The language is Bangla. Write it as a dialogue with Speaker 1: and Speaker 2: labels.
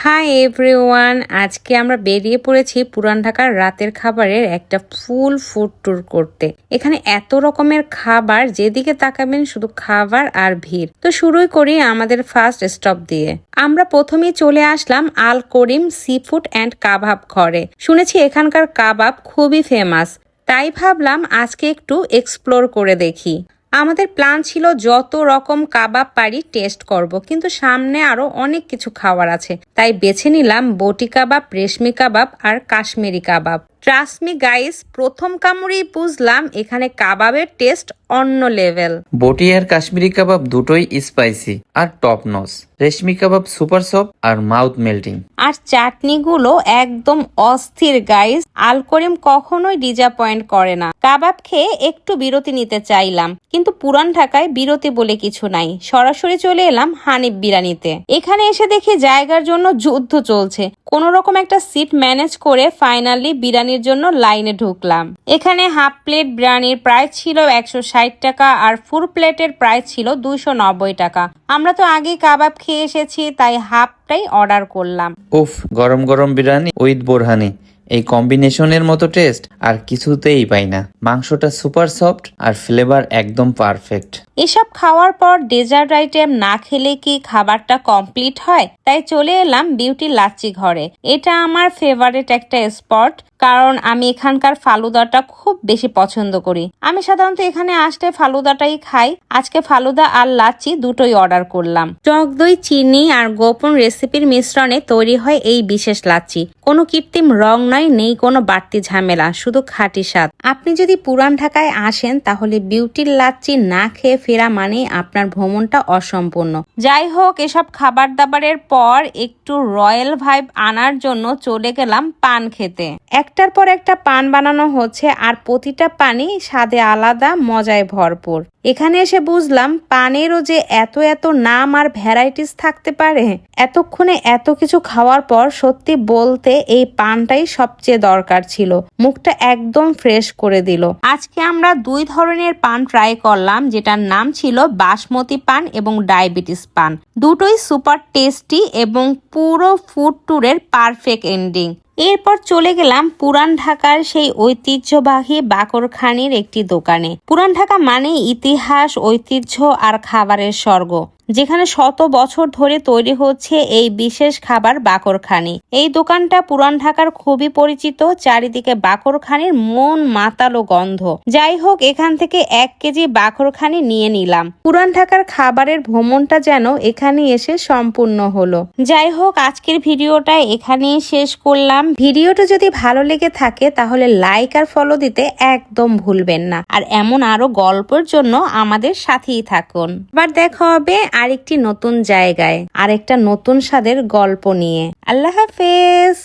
Speaker 1: হাই এভরিওয়ান, আজকে আমরা বেরিয়ে পড়েছি পুরান ঢাকার রাতের খাবারের একটা ফুল ফুড ট্যুর করতে। এখানে এত রকমের খাবার, যেদিকে তাকাবেন শুধু খাবার আর ভিড়। তো শুরুই করি আমাদের ফার্স্ট স্টপ দিয়ে। আমরা প্রথমেই চলে আসলাম আল করিম সি ফুড অ্যান্ড কাবাব ঘরে। শুনেছি এখানকার কাবাব খুবই ফেমাস, তাই ভাবলাম আজকে একটু এক্সপ্লোর করে দেখি। আমাদের প্ল্যান ছিল যত রকম কাবাব পারি টেস্ট করব, কিন্তু সামনে আরো অনেক কিছু খাওয়ার আছে, তাই বেছে নিলাম বটি কাবাব, রেশমি কাবাব আর কাশ্মীরি কাবাব। ট্রাস্ট মি গাইস, প্রথম কামড়েই বুঝলাম এখানে কাবাবের টেস্ট অন্য লেভেল।
Speaker 2: বটি আর কাশ্মীরি কাবাব দুটোই স্পাইসি আর টপ নচ। রেশমি কাবাব সুপার সফট আর মাউথ মেল্টিং।
Speaker 1: আর চাটনিগুলো একদম অস্থির গাইস। আল করিম কখনোই ডিসঅ্যাপয়েন্ট করে না। কাবাব খেয়ে একটু বিরতি নিতে চাইলাম, কিন্তু পুরান ঢাকায় বিরতি বলে কিছু নাই। সরাসরি চলে এলাম হানিফ বিরিয়ানিতে। এখানে এসে দেখি জায়গার জন্য যুদ্ধ চলছে। কোন রকম একটা সিট ম্যানেজ করে ফাইনালি বিরিয়ানির জন্য লাইনে ঢুকলাম। এখানে হাফ প্লেট বিরিয়ানির প্রাইস ছিল 160 টাকা আর ফুল প্লেটের প্রাইস ছিল 290 টাকা। আমরা তো আগেই কাবাব খেয়ে এসেছি, তাই হাফটাই অর্ডার করলাম।
Speaker 2: উফ, গরম গরম বিরিয়ানি উইথ বোরহানি, এই কম্বিনেশনের মতো টেস্ট আর কিছুতেই পাই না। মাংসটা সুপার সফট আর ফ্লেভার একদম পারফেক্ট।
Speaker 1: এসব খাওয়ার পর ডেজার্ট আইটেম না খেলে কি খাবারটা কমপ্লিট হয়? তাই চলে এলাম বিউটি লাচ্ছি ঘরে। এটা আমার ফেভারিট একটা স্পট, কারণ আমি এখানকার ফালুদাটা খুব বেশি পছন্দ করি। আমি সাধারণত এখানে আসলে ফালুদাটাই খাই। আজকে ফালুদা আর লাচ্ছি দুটোই অর্ডার করলাম। টক দই, চিনি আর গোপন রেসিপির মিশ্রণে তৈরি হয় এই বিশেষ লাচ্ছি। কোনো কৃত্রিম রং নয়, নেই কোনো বাড়তি ঝামেলা, শুধু খাঁটি স্বাদ। আপনি যদি পুরান ঢাকায় আসেন তাহলে বিউটির লাচ্ছি না খেয়ে ফেরা মানে আপনার ভ্রমণটা অসম্পূর্ণ। যাই হোক, এসব খাবার দাবারের পর একটু রয়্যাল ভাইব আনার জন্য চলে গেলাম পান খেতে। একটার পর একটা পান বানানো হচ্ছে, আর প্রতিটা পানই স্বাদে আলাদা, মজায় ভরপুর। এখানে এসে বুঝলাম পানেরও যে এত এত নাম আর ভ্যারাইটিস থাকতে পারে। এতক্ষণে এত কিছু খাওয়ার পর সত্যি বলতে এই পানটাই সবচেয়ে দরকার ছিল। মুখটা একদম ফ্রেশ করে দিল। আজকে আমরা দুই ধরনের পান ট্রাই করলাম, যেটার নাম ছিল বাসমতি পান এবং ডায়াবেটিস পান। দুটোই সুপার টেস্টি এবং পুরো ফুড ট্যুরের পারফেক্ট এন্ডিং। এরপর চলে গেলাম পুরান ঢাকার সেই ঐতিহ্যবাহী বাকরখানির একটি দোকানে। পুরান ঢাকা মানে ইতিহাস, ঐতিহ্য আর খাবারের স্বর্গ, যেখানে শত বছর ধরে তৈরি হচ্ছে এই বিশেষ খাবার বাকরখানি। এই দোকানটা পুরান ঢাকার খুবই পরিচিত, চারিদিকে বাকরখানির মন মাতালো গন্ধ। যাই হোক, এখান থেকে 1 কেজি বাকরখানি নিয়ে নিলাম। পুরান ঢাকার খাবারের ভ্রমণটা যেন এখানে এসে সম্পূর্ণ হলো। যাই হোক, আজকের ভিডিওটা এখানেই শেষ করলাম। ভিডিওটা যদি ভালো লেগে থাকে তাহলে লাইক আর ফলো দিতে একদম ভুলবেন না। আর এমন আরো গল্পের জন্য আমাদের সাথেই থাকুন। আবার দেখা হবে আরেকটি নতুন জায়গায়, আরেকটা নতুন স্বাদের গল্প নিয়ে। আল্লাহ হাফেজ।